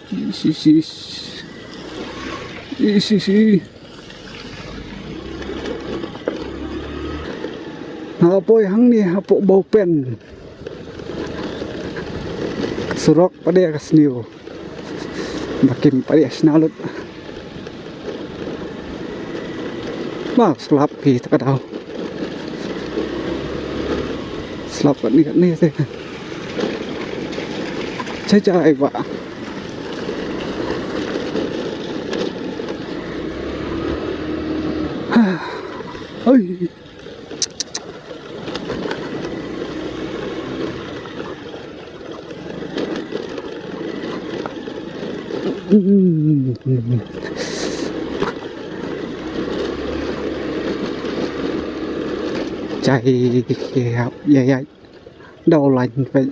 Isi. Apa yang nih? Apa bau pen? Surok pada ya kesniu. Makin pada ya senalut. Bang, selap kita kadang. Selap nih sih. Cai pak. Oi. Chạy dạ đầu lạnh vậy.